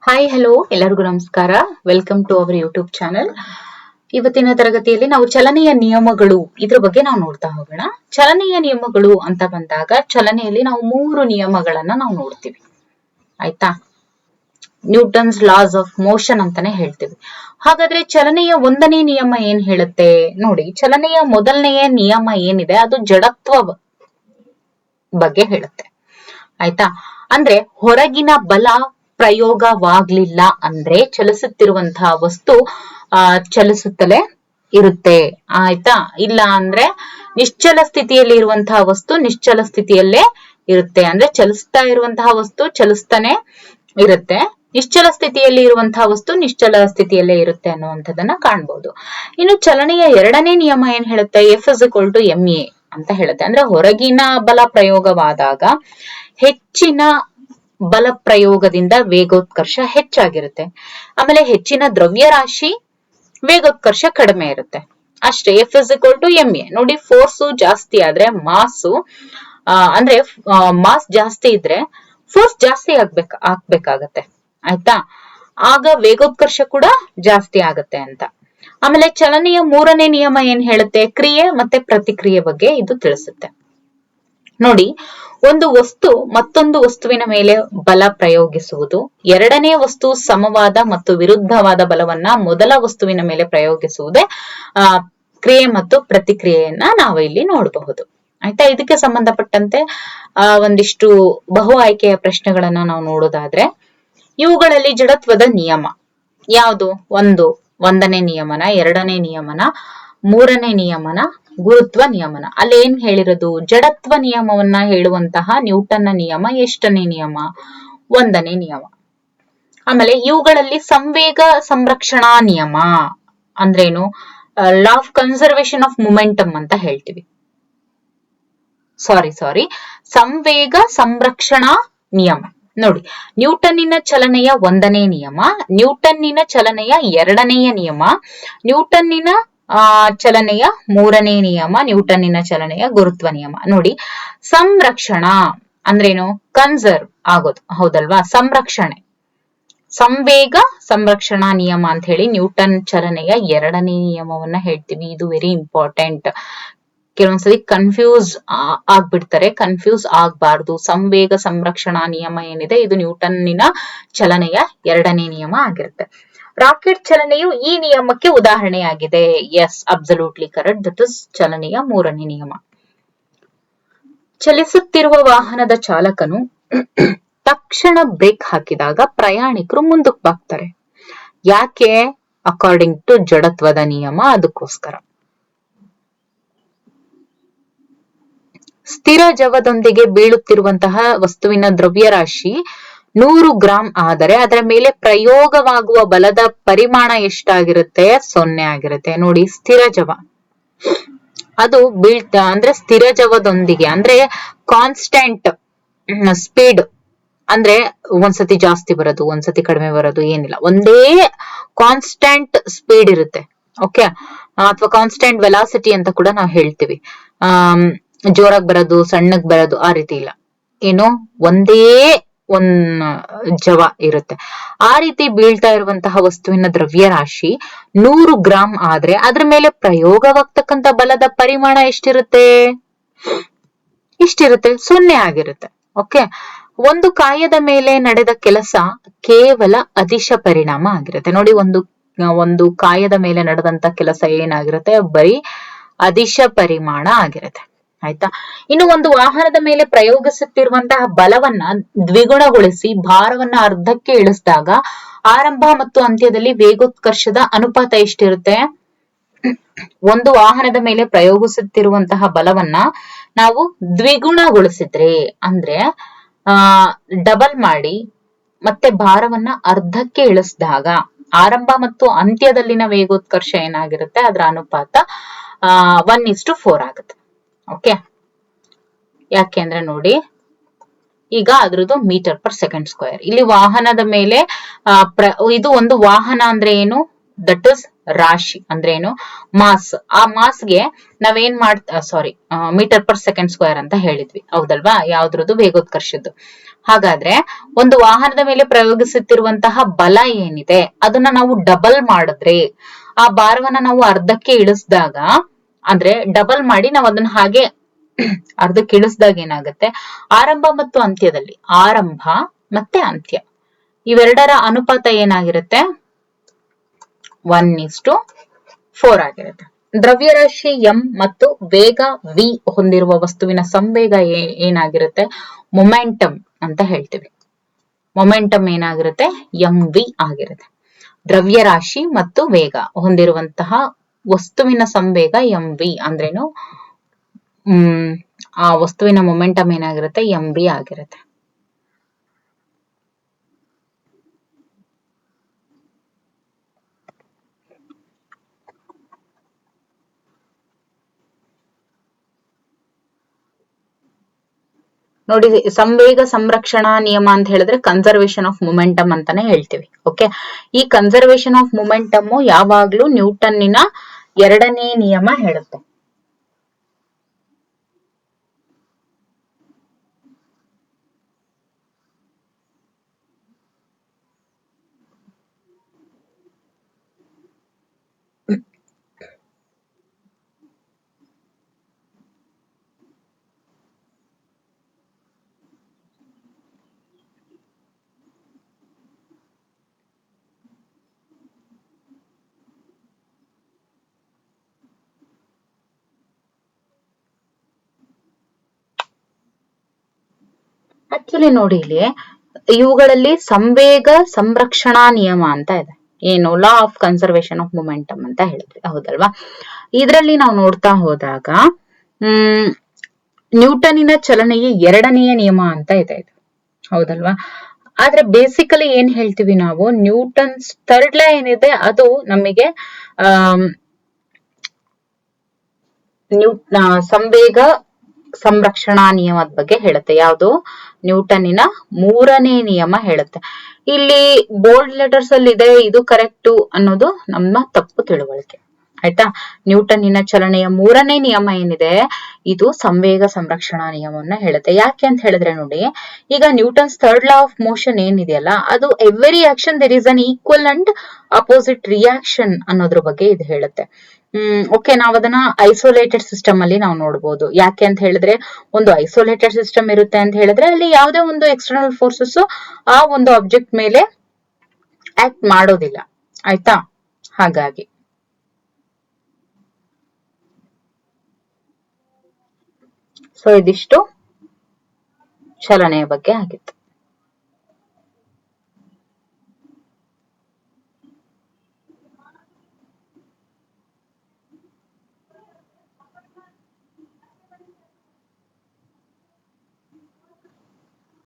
Hi hello ಎಲ್ಲರಿಗೂ ನಮಸ್ಕಾರ. Welcome to our YouTube channel. ಇವತ್ತಿನ ತರಗತಿಯಲ್ಲಿ ನಾವು ಚಲನೆಯ ನಿಯಮಗಳು ಇದ್ರ ಬಗ್ಗೆ ನಾವು ನೋಡ್ತಾ ಹೋಗೋಣ. ಚಲನೆಯ ನಿಯಮಗಳು ಅಂತ ಬಂದಾಗ ಚಲನೆಯಲ್ಲಿ ನಾವು 3 ನಿಯಮಗಳನ್ನ ನಾವು ನೋಡ್ತೀವಿ. ಆಯ್ತಾ? ನ್ಯೂಟನ್ಸ್ ಲಾಸ್ ಆಫ್ ಮೋಷನ್ ಅಂತಾನೆ ಹೇಳ್ತೀವಿ. ಹಾಗಾದ್ರೆ ಚಲನೆಯ 1ನೇ ನಿಯಮ ಏನ್ ಹೇಳುತ್ತೆ ನೋಡಿ. ಚಲನೆಯ ಮೊದಲನೆಯ ನಿಯಮ ಏನಿದೆ ಅದು ಜಡತ್ವ ಬಗ್ಗೆ ಹೇಳುತ್ತೆ. ಆಯ್ತಾ? ಅಂದ್ರೆ ಹೊರಗಿನ ಬಲ ಪ್ರಯೋಗವಾಗ್ಲಿಲ್ಲ ಅಂದ್ರೆ ಚಲಿಸುತ್ತಿರುವಂತಹ ವಸ್ತು ಚಲಿಸುತ್ತಲೇ ಇರುತ್ತೆ. ಆಯ್ತಾ? ಇಲ್ಲ ಅಂದ್ರೆ ನಿಶ್ಚಲ ಸ್ಥಿತಿಯಲ್ಲಿ ಇರುವಂತಹ ವಸ್ತು ನಿಶ್ಚಲ ಸ್ಥಿತಿಯಲ್ಲೇ ಇರುತ್ತೆ. ಅಂದ್ರೆ ಚಲಿಸ್ತಾ ಇರುವಂತಹ ವಸ್ತು ಚಲಿಸ್ತಾನೆ ಇರುತ್ತೆ, ನಿಶ್ಚಲ ಸ್ಥಿತಿಯಲ್ಲಿ ಇರುವಂತಹ ವಸ್ತು ನಿಶ್ಚಲ ಸ್ಥಿತಿಯಲ್ಲೇ ಇರುತ್ತೆ ಅನ್ನುವಂಥದ್ದನ್ನ ಕಾಣ್ಬೋದು. ಇನ್ನು ಚಲನೆಯ 2ನೇ ನಿಯಮ ಏನ್ ಹೇಳುತ್ತೆ? F = ma ಅಂತ ಹೇಳುತ್ತೆ. ಅಂದ್ರೆ ಹೊರಗಿನ ಬಲ ಪ್ರಯೋಗವಾದಾಗ ಹೆಚ್ಚಿನ ಬಲ ಪ್ರಯೋಗದಿಂದ ವೇಗೋತ್ಕರ್ಷ ಹೆಚ್ಚಾಗಿರುತ್ತೆ. ಆಮೇಲೆ ಹೆಚ್ಚಿನ ದ್ರವ್ಯರಾಶಿ ವೇಗೋತ್ಕರ್ಷ ಕಡಿಮೆ ಇರುತ್ತೆ ಅಷ್ಟೇ. F = ma. ನೋಡಿ, ಫೋರ್ಸ್ ಜಾಸ್ತಿ ಆದ್ರೆ ಅಂದ್ರೆ ಮಾಸ್ ಜಾಸ್ತಿ ಇದ್ರೆ ಫೋರ್ಸ್ ಜಾಸ್ತಿ ಆಗ್ಬೇಕಾಗತ್ತೆ. ಆಯ್ತಾ? ಆಗ ವೇಗೋತ್ಕರ್ಷ ಕೂಡ ಜಾಸ್ತಿ ಆಗತ್ತೆ ಅಂತ. ಆಮೇಲೆ ಚಲನೆಯ 3ನೇ ನಿಯಮ ಏನ್ ಹೇಳುತ್ತೆ? ಕ್ರಿಯೆ ಮತ್ತೆ ಪ್ರತಿಕ್ರಿಯೆ ಬಗ್ಗೆ ಇದು ತಿಳಿಸುತ್ತೆ. ನೋಡಿ, ಒಂದು ವಸ್ತು ಮತ್ತೊಂದು ವಸ್ತುವಿನ ಮೇಲೆ ಬಲ ಪ್ರಯೋಗಿಸುವುದು, 2ನೇ ವಸ್ತು ಸಮವಾದ ಮತ್ತು ವಿರುದ್ಧವಾದ ಬಲವನ್ನ ಮೊದಲ ವಸ್ತುವಿನ ಮೇಲೆ ಪ್ರಯೋಗಿಸುವುದೇ ಕ್ರಿಯೆ ಮತ್ತು ಪ್ರತಿಕ್ರಿಯೆಯನ್ನ ನಾವು ಇಲ್ಲಿ ನೋಡಬಹುದು. ಆಯ್ತಾ? ಇದಕ್ಕೆ ಸಂಬಂಧಪಟ್ಟಂತೆ ಒಂದಿಷ್ಟು ಬಹು ಆಯ್ಕೆಯ ಪ್ರಶ್ನೆಗಳನ್ನ ನಾವು ನೋಡೋದಾದ್ರೆ, ಇವುಗಳಲ್ಲಿ ಜಡತ್ವದ ನಿಯಮ ಯಾವುದು? 1ನೇ ನಿಯಮನ, 2ನೇ ನಿಯಮನ, 3ನೇ ನಿಯಮನ, ಗುರುತ್ವ ನಿಯಮನ. ಅಲ್ಲಿ ಏನ್ ಹೇಳಿರೋದು? ಜಡತ್ವ ನಿಯಮವನ್ನ ಹೇಳುವಂತಹ ನ್ಯೂಟನ್ನ ನಿಯಮ ಎಷ್ಟನೇ ನಿಯಮ? 1ನೇ ನಿಯಮ. ಆಮೇಲೆ ಇವುಗಳಲ್ಲಿ ಸಂವೇಗ ಸಂರಕ್ಷಣಾ ನಿಯಮ ಅಂದ್ರೇನು? Law of conservation of momentum ಅಂತ ಹೇಳ್ತೀವಿ. ಸಾರಿ ಸಂವೇಗ ಸಂರಕ್ಷಣಾ ನಿಯಮ. ನೋಡಿ, ನ್ಯೂಟನ್ನಿನ ಚಲನೆಯ 1ನೇ ನಿಯಮ, ನ್ಯೂಟನ್ನಿನ ಚಲನೆಯ 2ನೇ ನಿಯಮ, ನ್ಯೂಟನ್ನಿನ ಚಲನೆಯ 3ನೇ ನಿಯಮ, ನ್ಯೂಟನ್ನಿನ ಚಲನೆಯ ಗುರುತ್ವ ನಿಯಮ. ನೋಡಿ, ಸಂರಕ್ಷಣಾ ಅಂದ್ರೇನು? ಕನ್ಸರ್ವ್ ಆಗೋದು, ಹೌದಲ್ವಾ? ಸಂರಕ್ಷಣೆ, ಸಂವೇಗ ಸಂರಕ್ಷಣಾ ನಿಯಮ ಅಂತ ಹೇಳಿ ನ್ಯೂಟನ್ ಚಲನೆಯ 2ನೇ ನಿಯಮವನ್ನ ಹೇಳ್ತೀವಿ. ಇದು ವೆರಿ ಇಂಪಾರ್ಟೆಂಟ್. ಕೆಲವೊಂದ್ಸಲಿ ಕನ್ಫ್ಯೂಸ್ ಆಗ್ಬಿಡ್ತಾರೆ. ಕನ್ಫ್ಯೂಸ್ ಆಗ್ಬಾರ್ದು. ಸಂವೇಗ ಸಂರಕ್ಷಣಾ ನಿಯಮ ಏನಿದೆ ಇದು ನ್ಯೂಟನ್ನಿನ ಚಲನೆಯ 2ನೇ ನಿಯಮ ಆಗಿರುತ್ತೆ. ರಾಕೆಟ್ ಚಲನೆಯು ಈ ನಿಯಮಕ್ಕೆ ಉದಾಹರಣೆಯಾಗಿದೆ. Yes, absolutely correct. That is ಚಲನೆಯ 3ನೇ ನಿಯಮ. ಚಲಿಸುತ್ತಿರುವ ವಾಹನದ ಚಾಲಕನು ತಕ್ಷಣ ಬ್ರೇಕ್ ಹಾಕಿದಾಗ ಪ್ರಯಾಣಿಕರು ಮುಂದಕ್ಕೆ ಬಾಗ್ತಾರೆ. ಯಾಕೆ? ಅಕಾರ್ಡಿಂಗ್ ಟು ಜಡತ್ವದ ನಿಯಮ. ಅದಕ್ಕೋಸ್ಕರ ಸ್ಥಿರ ಜವದೊಂದಿಗೆ ಬೀಳುತ್ತಿರುವಂತಹ ವಸ್ತುವಿನ ದ್ರವ್ಯರಾಶಿ 100 ಗ್ರಾಂ ಆದರೆ ಅದರ ಮೇಲೆ ಪ್ರಯೋಗವಾಗುವ ಬಲದ ಪರಿಮಾಣ ಎಷ್ಟಾಗಿರುತ್ತೆ? 0 ಆಗಿರುತ್ತೆ. ನೋಡಿ, ಸ್ಥಿರ ಜವ ಅದು ಅಂದ್ರೆ ಸ್ಥಿರ ಜವದೊಂದಿಗೆ ಅಂದ್ರೆ ಕಾನ್ಸ್ಟೆಂಟ್ ಸ್ಪೀಡ್ ಅಂದ್ರೆ ಒಂದ್ಸತಿ ಜಾಸ್ತಿ ಬರೋದು, ಒಂದ್ಸತಿ ಕಡಿಮೆ ಬರೋದು ಏನಿಲ್ಲ. ಒಂದೇ ಕಾನ್ಸ್ಟೆಂಟ್ ಸ್ಪೀಡ್ ಇರುತ್ತೆ. ಓಕೆ, ಅಥವಾ ಕಾನ್ಸ್ಟೆಂಟ್ ವೆಲಾಸಿಟಿ ಅಂತ ಕೂಡ ನಾವು ಹೇಳ್ತೀವಿ. ಜೋರಾಗಿ ಬರೋದು, ಸಣ್ಣಗ್ ಬರೋದು ಆ ರೀತಿ ಇಲ್ಲ. ಏನು, ಒಂದೇ ಜವ ಇರುತ್ತೆ. ಆ ರೀತಿ ಬೀಳ್ತಾ ಇರುವಂತಹ ವಸ್ತುವಿನ ದ್ರವ್ಯರಾಶಿ 100 ಗ್ರಾಂ ಆದ್ರೆ ಅದ್ರ ಮೇಲೆ ಪ್ರಯೋಗವಾಗ್ತಕ್ಕಂಥ ಬಲದ ಪರಿಮಾಣ ಎಷ್ಟಿರುತ್ತೆ? 0 ಆಗಿರುತ್ತೆ. ಓಕೆ, ಒಂದು ಕಾಯದ ಮೇಲೆ ನಡೆದ ಕೆಲಸ ಕೇವಲ ಅದಿಶ ಪರಿಣಾಮ ಆಗಿರುತ್ತೆ. ನೋಡಿ, ಒಂದು ಕಾಯದ ಮೇಲೆ ನಡೆದಂತ ಕೆಲಸ ಏನಾಗಿರುತ್ತೆ? ಬರೀ ಅದಿಶ ಪರಿಮಾಣ ಆಗಿರುತ್ತೆ. ಆಯ್ತಾ? ಇನ್ನು ಒಂದು ವಾಹನದ ಮೇಲೆ ಪ್ರಯೋಗಿಸುತ್ತಿರುವಂತಹ ಬಲವನ್ನ ದ್ವಿಗುಣಗೊಳಿಸಿ ಭಾರವನ್ನ ಅರ್ಧಕ್ಕೆ ಇಳಿಸಿದಾಗ ಆರಂಭ ಮತ್ತು ಅಂತ್ಯದಲ್ಲಿ ವೇಗೋತ್ಕರ್ಷದ ಅನುಪಾತ ಎಷ್ಟಿರುತ್ತೆ? ಒಂದು ವಾಹನದ ಮೇಲೆ ಪ್ರಯೋಗಿಸುತ್ತಿರುವಂತಹ ಬಲವನ್ನ ನಾವು ದ್ವಿಗುಣಗೊಳಿಸಿದ್ರೆ ಅಂದ್ರೆ ಡಬಲ್ ಮಾಡಿ ಮತ್ತೆ ಭಾರವನ್ನ ಅರ್ಧಕ್ಕೆ ಇಳಿಸಿದಾಗ ಆರಂಭ ಮತ್ತು ಅಂತ್ಯದಲ್ಲಿನ ವೇಗೋತ್ಕರ್ಷ ಏನಾಗಿರುತ್ತೆ? ಅದರ ಅನುಪಾತ 1:4 ಆಗುತ್ತೆ. ಓಕೆ, ಯಾಕೆಂದ್ರೆ ನೋಡಿ, ಈಗ ಅದ್ರದ್ದು ಮೀಟರ್ ಪರ್ ಸೆಕೆಂಡ್ ಸ್ಕ್ವೇರ್. ಇಲ್ಲಿ ವಾಹನದ ಮೇಲೆ ಇದು ಒಂದು ವಾಹನ ಅಂದ್ರೆ ಏನು? ದಟ್ ಇಸ್ ರಾಶಿ ಅಂದ್ರೆ ಏನು, ಮಾಸ್. ಆ ಮಾಸ್ಗೆ ನಾವೇನ್ ಸಾರಿ, ಮೀಟರ್ ಪರ್ ಸೆಕೆಂಡ್ ಸ್ಕ್ವೇರ್ ಅಂತ ಹೇಳಿದ್ವಿ, ಹೌದಲ್ವಾ? ಯಾವ್ದ್ರದ್ದು? ವೇಗೋತ್ಕರ್ಷದ್ದು. ಹಾಗಾದ್ರೆ ಒಂದು ವಾಹನದ ಮೇಲೆ ಪ್ರಯೋಗಿಸುತ್ತಿರುವಂತಹ ಬಲ ಏನಿದೆ ಅದನ್ನ ನಾವು ಡಬಲ್ ಮಾಡಿದ್ರೆ, ಆ ಭಾರವನ್ನ ನಾವು ಅರ್ಧಕ್ಕೆ ಇಳಿಸಿದಾಗ, ಅಂದ್ರೆ ಡಬಲ್ ಮಾಡಿ ನಾವು ಅದನ್ನ ಹಾಗೆ ಅರ್ಧಕ್ಕೆ ಇಳಿಸಿದಾಗ ಏನಾಗುತ್ತೆ, ಆರಂಭ ಮತ್ತು ಅಂತ್ಯದಲ್ಲಿ, ಆರಂಭ ಮತ್ತೆ ಅಂತ್ಯ ಇವೆರಡರ ಅನುಪಾತ ಏನಾಗಿರುತ್ತೆ? 1:4 ಆಗಿರುತ್ತೆ. ದ್ರವ್ಯರಾಶಿ m ಮತ್ತು ವೇಗ v ಹೊಂದಿರುವ ವಸ್ತುವಿನ ಸಂವೇಗ ಏನಾಗಿರುತ್ತೆ? ಮೊಮೆಂಟಮ್ ಅಂತ ಹೇಳ್ತೀವಿ. ಮೊಮೆಂಟಮ್ ಏನಾಗಿರುತ್ತೆ? mv ಆಗಿರುತ್ತೆ. ದ್ರವ್ಯರಾಶಿ ಮತ್ತು ವೇಗ ಹೊಂದಿರುವಂತಹ ವಸ್ತುವಿನ ಸಂವೇಗ mv ಅಂದ್ರೇನು? ಆ ವಸ್ತುವಿನ ಮೊಮೆಂಟಮ್ ಏನಾಗಿರುತ್ತೆ? mv ಆಗಿರುತ್ತೆ. ನೋಡಿ, ಸಂವೇಗ ಸಂರಕ್ಷಣಾ ನಿಯಮ ಅಂತ ಹೇಳಿದ್ರೆ ಕನ್ಸರ್ವೇಷನ್ ಆಫ್ ಮೊಮೆಂಟಮ್ ಅಂತಾನೆ ಹೇಳ್ತೀವಿ. ಓಕೆ, ಈ ಕನ್ಸರ್ವೇಷನ್ ಆಫ್ ಮೊಮೆಂಟಮ್ ಯಾವಾಗ್ಲೂ ನ್ಯೂಟನ್ನಿನ ಎರಡನೇ ನಿಯಮ ಹೇಳುತ್ತೆ. ಆಕ್ಚುಲಿ ನೋಡಿ, ಇಲ್ಲಿ ಇವುಗಳಲ್ಲಿ ಸಂವೇಗ ಸಂರಕ್ಷಣಾ ನಿಯಮ ಅಂತ ಇದೆ. ಏನು? Law of conservation of momentum ಅಂತ ಹೇಳಿದ್ವಿ, ಹೌದಲ್ವಾ? ಇದರಲ್ಲಿ ನಾವು ನೋಡ್ತಾ ಹೋದಾಗ ನ್ಯೂಟನ್ನಿನ ಚಲನೆಯ ಎರಡನೆಯ ನಿಯಮ ಅಂತ ಇದೆ ಇದು, ಹೌದಲ್ವಾ? ಆದ್ರೆ ಬೇಸಿಕಲಿ ಏನ್ ಹೇಳ್ತೀವಿ ನಾವು, ನ್ಯೂಟನ್ಸ್ ಥರ್ಡ್ ಲಾ ಏನಿದೆ ಅದು ನಮಗೆ ಸಂವೇಗ ಸಂರಕ್ಷಣಾ ನಿಯಮದ ಬಗ್ಗೆ ಹೇಳುತ್ತೆ. ಯಾವುದು? ನ್ಯೂಟನ್ನಿನ ಮೂರನೇ ನಿಯಮ ಹೇಳುತ್ತೆ. ಇಲ್ಲಿ ಬೋಲ್ಡ್ ಲೆಟರ್ಸ್ ಅಲ್ಲಿ ಇದೆ, ಇದು ಕರೆಕ್ಟು ಅನ್ನೋದು ನಮ್ಮ ತಪ್ಪು ತಿಳುವಳಿಕೆ, ಆಯ್ತಾ? ನ್ಯೂಟನ್ನಿನ ಚಲನೆಯ ಮೂರನೇ ನಿಯಮ ಏನಿದೆ ಇದು ಸಂವೇಗ ಸಂರಕ್ಷಣಾ ನಿಯಮವನ್ನ ಹೇಳುತ್ತೆ. ಯಾಕೆ ಅಂತ ಹೇಳಿದ್ರೆ ನೋಡಿ, ಈಗ Newton's third law of motion ಏನಿದೆಯಲ್ಲ ಅದು every action there is an equal and opposite reaction ಅನ್ನೋದ್ರ ಬಗ್ಗೆ ಇದು ಹೇಳುತ್ತೆ. ಓಕೆ, ನಾವ್ ಅದನ್ನ ಐಸೋಲೇಟೆಡ್ ಸಿಸ್ಟಮ್ ಅಲ್ಲಿ ನಾವು ನೋಡ್ಬೋದು. ಯಾಕೆ ಅಂತ ಹೇಳಿದ್ರೆ, ಒಂದು ಐಸೋಲೇಟೆಡ್ ಸಿಸ್ಟಮ್ ಇರುತ್ತೆ ಅಂತ ಹೇಳಿದ್ರೆ ಅಲ್ಲಿ ಯಾವುದೇ ಒಂದು ಎಕ್ಸ್ಟರ್ನಲ್ ಫೋರ್ಸಸ್ ಆ ಒಂದು ಆಬ್ಜೆಕ್ಟ್ ಮೇಲೆ ಆಕ್ಟ್ ಮಾಡೋದಿಲ್ಲ, ಆಯ್ತಾ? ಹಾಗಾಗಿ ಸೊ ಇದಿಷ್ಟು ಚಲನೆಯ ಬಗ್ಗೆ ಆಗಿತ್ತು.